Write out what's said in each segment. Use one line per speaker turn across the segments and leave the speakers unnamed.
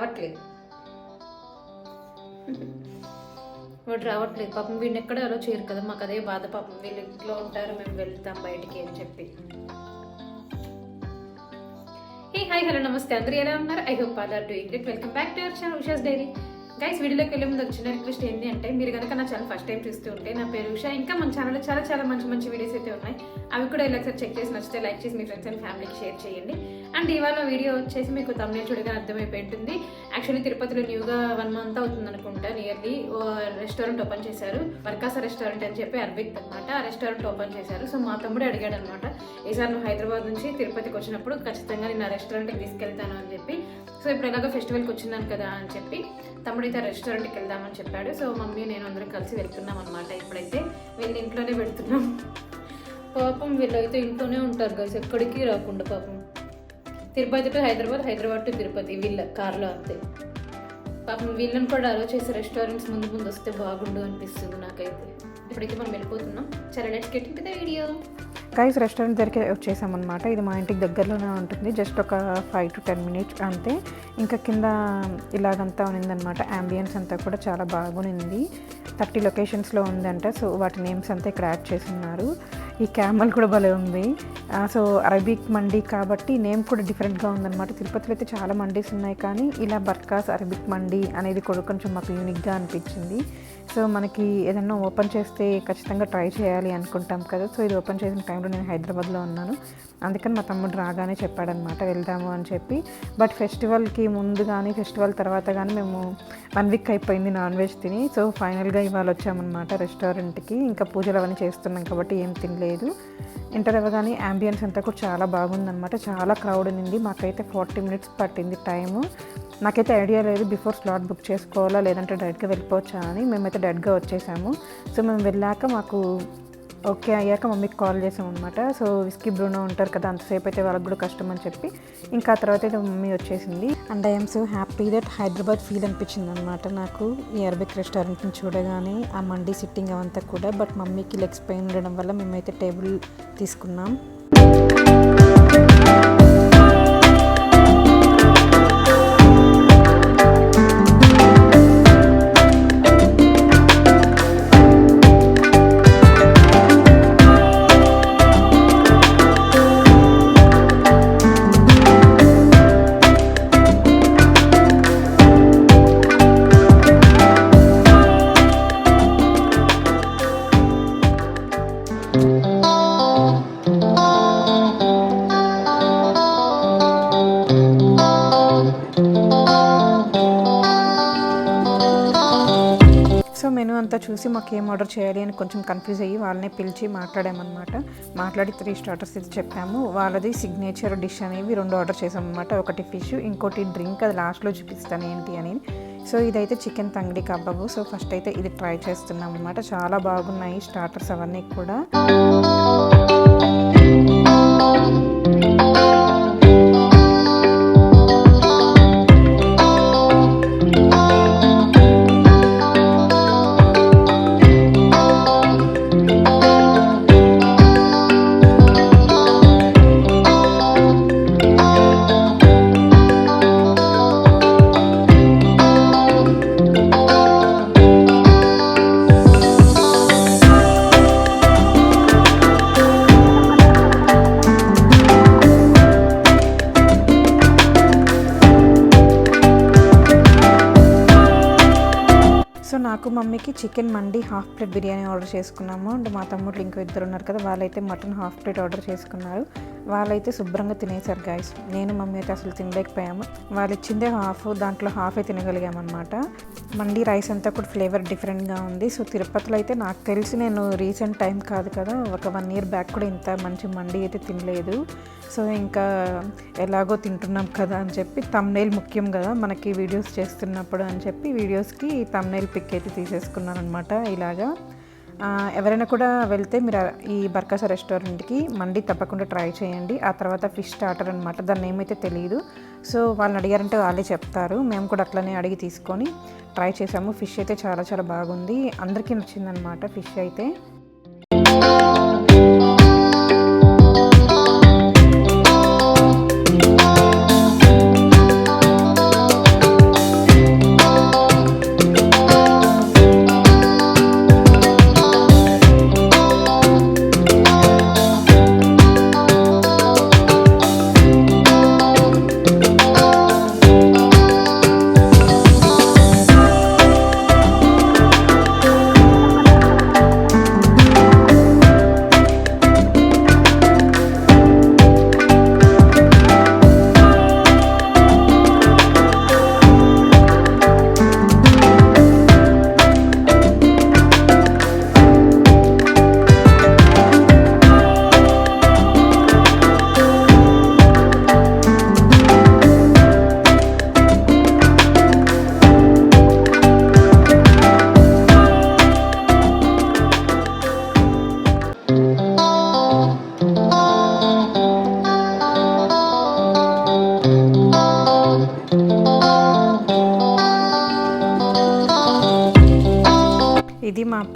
రావట్లేదు పాపం. వీడిని ఎక్కడ అలో చేయరు కదా, మాకు అదే బాధ. పాపం వీళ్ళు ఇంట్లో ఉంటారు, మేము వెళ్తాం బయటికి అని చెప్పి. హాయ్ హలో నమస్తే, అందరూ ఎలా ఉన్నారు? I hope all are doing great. Welcome back to your channel Usha's diary. Guys, వీడియోలోకి వెళ్ళే ముందు చిన్న రిక్వెస్ట్ ఏంటి అంటే, మీరు కనుక నా ఛానల్ ఫస్ట్ టైం చూస్తూ ఉంటే, నా పేరు ఉషా. ఇంకా మన ఛానల్లో చాలా చాలా మంచి మంచి వీడియోస్ అయితే ఉన్నాయి. అవి కూడా ఇలా ఒకసారి చెక్ చేసి నచ్చితే లైక్ చేసి మీ ఫ్రెండ్స్ అండ్ ఫ్యామిలీకి షేర్ చేయండి. అండ్ ఇవాళ వీడియో వచ్చేసి మీకు తమిళ చూడగా అర్థమైపోయి ఉంటుంది. యాక్చువల్లీ తిరుపతిలో న్యూగా 1 month అవుతుంది అనుకుంటా, నియర్లీ రెస్టారెంట్ ఓపెన్ చేశారు. వర్కాస రెస్టారెంట్ అని చెప్పి అరబిక్ అనమాట. ఆ రెస్టారెంట్ ఓపెన్ చేశారు. సో మా తమ్ముడు అడిగాడు అనమాట, ఈసారి నువ్వు హైదరాబాద్ నుంచి తిరుపతికి వచ్చినప్పుడు ఖచ్చితంగా నేను ఆ రెస్టారెంట్కి తీసుకెళ్తాను అని చెప్పి. సో ఇప్పుడు ఎలాగో ఫెస్టివల్కి వచ్చినాను కదా అని చెప్పి తమ్ముడైతే ఆ రెస్టారెంట్కి వెళ్దామని చెప్పాడు. సో మమ్మీ నేను అందరం కలిసి వెళ్తున్నాం అనమాట. ఇప్పుడైతే వీళ్ళు ఇంట్లోనే పెడుతున్నాం. పాపం వీళ్ళైతే ఇంట్లోనే ఉంటారు గైస్, ఎక్కడికి రాకుండా. పాపం తిరుపతి టు హైదరాబాద్, హైదరాబాద్ టు తిరుపతి వీళ్ళ కార్లో అంతే. పాపం వీళ్ళని కూడా అలో చేసే రెస్టారెంట్స్ ముందు ముందు వస్తే బాగుండు అనిపిస్తుంది నాకైతే. ఇప్పుడైతే మనం వెళ్ళిపోతున్నాం. చాలా let's get into the video.
Guys, restaurant దగ్గరికి వచ్చేసామన్నమాట. ఇది మా ఇంటికి దగ్గరలోనే ఉంటుంది, జస్ట్ ఒక 5 to 10 minutes అంతే. ఇంకా కింద ఇలాగంతా ఉన్నిందనమాట. అంబియన్స్ అంతా కూడా చాలా బాగుంది. 30 లొకేషన్స్లో ఉందంట. సో వాటి నేమ్స్ అంతా ఇక్కడ యాడ్ చేస్తున్నారు. ఈ క్యామల్ కూడా భలే ఉంది. సో అరబిక్ మండీ కాబట్టి నేమ్ కూడా డిఫరెంట్గా ఉందన్నమాట. తిరుపతిలో అయితే చాలా మండీస్ ఉన్నాయి, కానీ ఇలా బర్కాస్ అరబిక్ మండీ అనేది కూడా కొంచెం మాకు యూనిక్గా అనిపించింది. సో మనకి ఏదన్నా ఓపెన్ చేస్తే ఖచ్చితంగా ట్రై చేయాలి అనుకుంటాం కదా. సో ఇది ఓపెన్ చేసిన టైంలో నేను హైదరాబాద్లో ఉన్నాను, అందుకని మా తమ్ముడు రాగానే చెప్పాడనమాట వెళ్దాము అని చెప్పి. బట్ ఫెస్టివల్కి ముందు కానీ ఫెస్టివల్ తర్వాత కానీ మేము 1 week అయిపోయింది నాన్ వెజ్ తిని. సో ఫైనల్గా ఇవాళ వచ్చామన్నమాట రెస్టారెంట్కి. ఇంకా పూజలు అవన్నీ చేస్తున్నాం కాబట్టి ఏం తినలేదు. ఎంటర్ అవ్వగానే అంబియన్స్ అంతా కూడా చాలా బాగుందన్నమాట. చాలా క్రౌడ్ ఉంది. మాకైతే 40 minutes పట్టింది టైము. నాకైతే ఐడియా లేదు బిఫోర్ స్లాట్ బుక్ చేసుకోవాలా లేదంటే డైరెక్ట్గా వెళ్ళిపోవచ్చా అని. మేమైతే డైరెక్ట్గా వచ్చేసాము. సో మేము వెళ్ళాక మాకు ఓకే అయ్యాక మమ్మీకి కాల్ చేసామన్నమాట. సో విస్కీ బ్రూనో ఉంటారు కదా, అంతసేపు అయితే వాళ్ళకి కూడా కష్టం అని చెప్పి ఇంకా ఆ తర్వాత అయితే మమ్మీ వచ్చేసింది. And I'm so happy that Hyderabad feel అనిపించింది అనమాట నాకు ఈ అరబిక్ రెస్టారెంట్ని చూడగానే. ఆ మండీ సిట్టింగ్ అవంతా కూడా. బట్ మమ్మీకి లెగ్స్ పెయిన్ ఉండడం వల్ల మేమైతే టేబుల్ తీసుకున్నాం. మెనూ అంతా చూసి మాకు ఏం ఆర్డర్ చేయాలి అని కొంచెం కన్ఫ్యూజ్ అయ్యి వాళ్ళనే పిలిచి మాట్లాడామన్నమాట. మాట్లాడి 3 starters ఇది చెప్పాము. వాళ్ళది సిగ్నేచర్ డిష్ అనేవి 2 ఆర్డర్ చేసామన్నమాట. ఒకటి ఫిష్, ఇంకోటి డ్రింక్. అది లాస్ట్లో చూపిస్తాను ఏంటి అని. సో ఇదైతే చికెన్ తంగడి కబాబు. సో ఫస్ట్ అయితే ఇది ట్రై చేస్తున్నాం అన్నమాట. చాలా బాగున్నాయి స్టార్టర్స్ అవన్నీ కూడా. నాకు మమ్మీకి చికెన్ మండి 1/2 plate బిర్యానీ ఆర్డర్ చేసుకున్నాము. అండ్ మా తమ్ముళ్ళు ఇంకో 2 ఉన్నారు కదా, వాళ్ళైతే మటన్ 1/2 plate ఆర్డర్ చేసుకున్నారు. వాళ్ళైతే శుభ్రంగా తినేసారు గైస్. నేను మమ్మీ అయితే అసలు తినలేకపోయాము. వాళ్ళు ఇచ్చిందే 1/2, దాంట్లో 1/2 తినగలిగామన్నమాట. మండి రైస్ అంతా కూడా ఫ్లేవర్ డిఫరెంట్గా ఉంది. సో తిరుపతిలో అయితే నాకు తెలిసి నేను రీసెంట్ టైం కాదు కదా, ఒక 1 year బ్యాక్ కూడా ఇంత మంచి మండి అయితే తినలేదు. సో ఇంకా ఎలాగో తింటున్నాం కదా అని చెప్పి, థంబ్నెయిల్ ముఖ్యం కదా మనకి వీడియోస్ చేస్తున్నప్పుడు అని చెప్పి వీడియోస్కి థంబ్నెయిల్ పిక్ అయితే తీసేసుకున్నాను అనమాట. ఇలాగా ఎవరైనా కూడా వెళ్తే మీరు ఈ బర్కాస రెస్టారెంట్కి మండి తప్పకుండా ట్రై చేయండి. ఆ తర్వాత ఫిష్ స్టార్టర్ అనమాట, దాన్ని ఏమైతే తెలియదు. సో వాళ్ళని అడిగారంటే వాళ్ళే చెప్తారు. మేము కూడా అట్లనే అడిగి తీసుకొని ట్రై చేసాము. ఫిష్ అయితే చాలా చాలా బాగుంది, అందరికీ నచ్చిందనమాట ఫిష్ అయితే.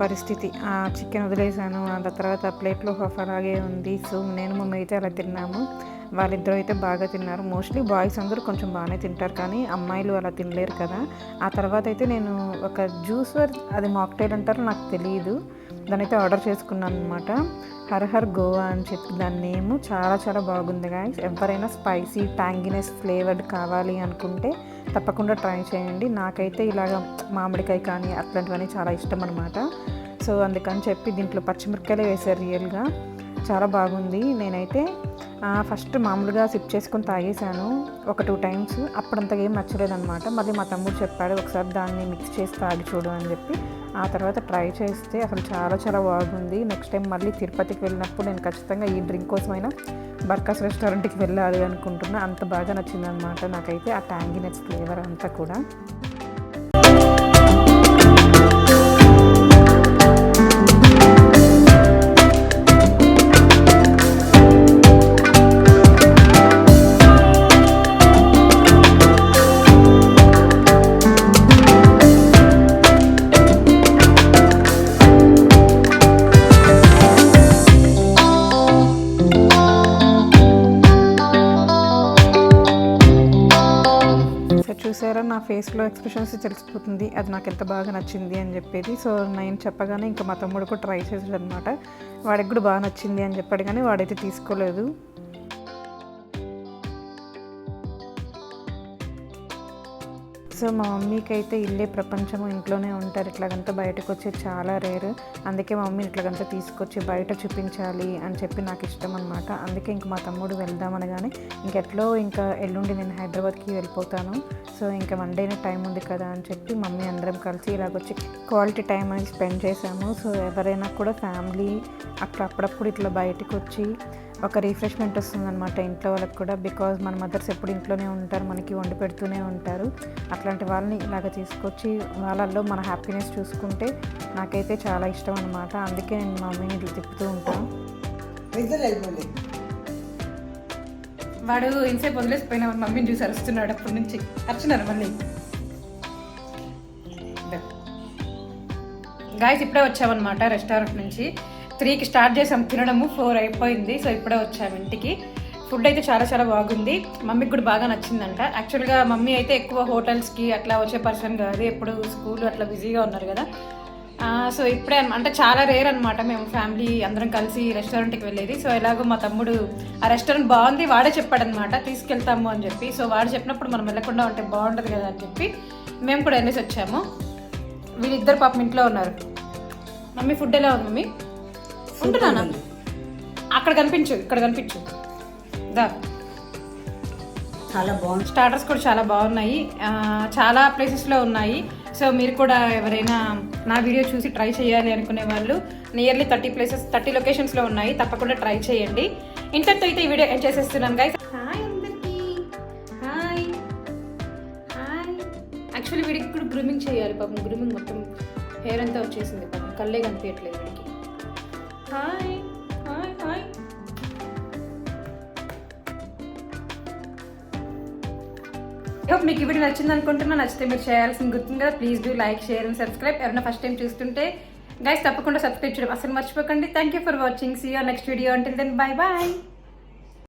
పరిస్థితి. ఆ చికెన్ వదిలేసాను, ఆ తర్వాత ప్లేట్లో హాఫ్ అలాగే ఉంది. సో నేను మమ్మీ అయితే అలా తిన్నాము. వాళ్ళిద్దరూ అయితే బాగా తిన్నారు. మోస్ట్లీ బాయ్స్ అందరూ కొంచెం బాగానే తింటారు, కానీ అమ్మాయిలు అలా తినలేరు కదా. ఆ తర్వాత అయితే నేను ఒక జ్యూసర్, అది మాక్టైల్ అంటారో నాకు తెలియదు, దాని అయితే ఆర్డర్ చేసుకున్నాను అనమాట. హర్ గోవా అని చెప్పి దాని నేమ్. చాలా చాలా బాగుంది గాయ్స్. ఎవరైనా స్పైసీ ట్యాంగినెస్ ఫ్లేవర్డ్ కావాలి అనుకుంటే తప్పకుండా ట్రై చేయండి. నాకైతే ఇలాగ మామిడికాయ కానీ అట్లాంటివన్నీ చాలా ఇష్టం అనమాట. సో అందుకని చెప్పి దీంట్లో పచ్చిమిరపకాయలే వేశారు. రియల్గా చాలా బాగుంది. నేనైతే ఫస్ట్ మామూలుగా సిప్ చేసుకొని తాగేసాను ఒక 2 times. అప్పుడంతగా ఏం నచ్చలేదన్నమాట. మళ్ళీ మా తమ్ముడు చెప్పాడు ఒకసారి దాన్ని మిక్స్ చేసి తాగి చూడు అని చెప్పి. ఆ తర్వాత ట్రై చేస్తే అసలు చాలా చాలా బాగుంది. నెక్స్ట్ టైం మళ్ళీ తిరుపతికి వెళ్ళినప్పుడు నేను ఖచ్చితంగా ఈ డ్రింక్ కోసమైనా బర్కాస్ రెస్టారెంట్కి వెళ్ళాలి అనుకుంటున్నా. అంత బాగా నచ్చిందనమాట నాకైతే ఆ ట్యాంగినెస్ ఫ్లేవర్ అంతా కూడా. చూసారా, నా ఫేస్లో ఎక్స్ప్రెషన్స్ తెలిసిపోతుంది అది నాకు ఎంత బాగా నచ్చింది అని చెప్పేది. సో నేను చెప్పగానే ఇంకా మా తమ్ముడు కూడా ట్రై చేసాడు అనమాట. వాడికి కూడా బాగా నచ్చింది అని చెప్పాడు, కానీ వాడైతే తీసుకోలేదు. సో మా మమ్మీకి అయితే ఇల్లే ప్రపంచము, ఇంట్లోనే ఉంటారు, ఇట్లాగంతా బయటకు వచ్చేది చాలా రేర్. అందుకే మా మమ్మీ ఇట్లాగంతా తీసుకొచ్చి బయట చూపించాలి అని చెప్పి నాకు ఇష్టం అనమాట. అందుకే ఇంక మా తమ్ముడు వెళ్దామనగానే ఇంకెట్లో ఇంకా ఎల్లుండి నేను హైదరాబాద్కి వెళ్ళిపోతాను. సో ఇంకా 1 day టైం ఉంది కదా అని చెప్పి మమ్మీ అందరం కలిసి ఇలాగొచ్చి క్వాలిటీ టైం అనేది స్పెండ్ చేసాము. సో ఎవరైనా కూడా ఫ్యామిలీ అట్లా అప్పుడప్పుడు ఇట్లా బయటకు వచ్చి ఒక రిఫ్రెష్మెంట్ వస్తుందన్నమాట ఇంట్లో వాళ్ళకి కూడా. బికాజ్ మన మదర్స్ ఎప్పుడు ఇంట్లోనే ఉంటారు, మనకి వండి పెడుతూనే ఉంటారు. అట్లాంటి వాళ్ళని ఇలాగ తీసుకొచ్చి వాళ్ళల్లో మన హ్యాపీనెస్ చూసుకుంటే నాకైతే చాలా ఇష్టం అనమాట. అందుకే నేను మా మమ్మీని ఇట్లా తిప్పుతూ ఉంటాను.
వాడు ఇంతసేపు వదిలేసిపోయినా మమ్మీని చూసి అరుస్తున్నాడు అప్పటి నుంచి. అరుచున్నారు మళ్ళీ. గాయస్ ఇప్పుడే వచ్చామన్నమాట రెస్టారెంట్ నుంచి. 3కి స్టార్ట్ చేసాం తినడము, 4 అయిపోయింది. సో ఇప్పుడే వచ్చాము ఇంటికి. ఫుడ్ అయితే చాలా చాలా బాగుంది. మమ్మీకి కూడా బాగా నచ్చిందంట. యాక్చువల్గా మమ్మీ అయితే ఎక్కువ హోటల్స్కి అట్లా వచ్చే పర్సన్ కాదు, ఎప్పుడు స్కూల్ అట్లా బిజీగా ఉన్నారు కదా. సో ఇప్పుడే అంటే చాలా రేర్ అనమాట మేము ఫ్యామిలీ అందరం కలిసి రెస్టారెంట్కి వెళ్ళేది. సో ఎలాగో మా తమ్ముడు ఆ రెస్టారెంట్ బాగుంది, వాడే చెప్పాడనమాట తీసుకెళ్తాము అని చెప్పి. సో వాడు చెప్పినప్పుడు మనం వెళ్ళకుండా ఉంటే బాగుంటుంది కదా అని చెప్పి మేము కూడా వెళ్ళేసి వచ్చాము. వీళ్ళిద్దరు పాపం ఇంట్లో ఉన్నారు. మమ్మీ ఫుడ్ ఎలా ఉంది మమ్మీ? ఉంటున్నానా? అక్కడ కనిపించు, ఇక్కడ కనిపించు. దా,
చాలా బాగుంది.
స్టార్టర్స్ కూడా చాలా బాగున్నాయి, చాలా ప్లేసెస్లో ఉన్నాయి. సో మీరు కూడా ఎవరైనా నా వీడియో చూసి ట్రై చేయాలి అనుకునే వాళ్ళు నియర్లీ 30 లొకేషన్స్లో ఉన్నాయి. తప్పకుండా ట్రై చేయండి. ఇంతటితో అయితే ఈ వీడియో ఎండ్ చేసేస్తున్నాను గైస్. హాయ్ అందరికీ, హాయ్ హాయ్. యాక్చువల్లీ వీడికి కూడా గ్రూమింగ్ చేయాలి పాపం. గ్రూమింగ్ మొత్తం హెయిర్ అంతా వచ్చేసింది పాపం, కళ్ళే కనిపించట్లేదు వీడికి. Hi hi hi. హోప్ మీకు ఈ వీడియో నచ్చింది అనుకుంటున్నా. నచ్చితే మీరు చేయాల్సింది గుర్తుంది కదా, please do like, share and subscribe. ఎవరైనా ఫస్ట్ టైం చూస్తుంటే గైస్ తప్పకుండా సబ్స్క్రైబ్ చేయడం అసలు మర్చిపోకండి. Thank you for watching. See you next video. Until then bye bye.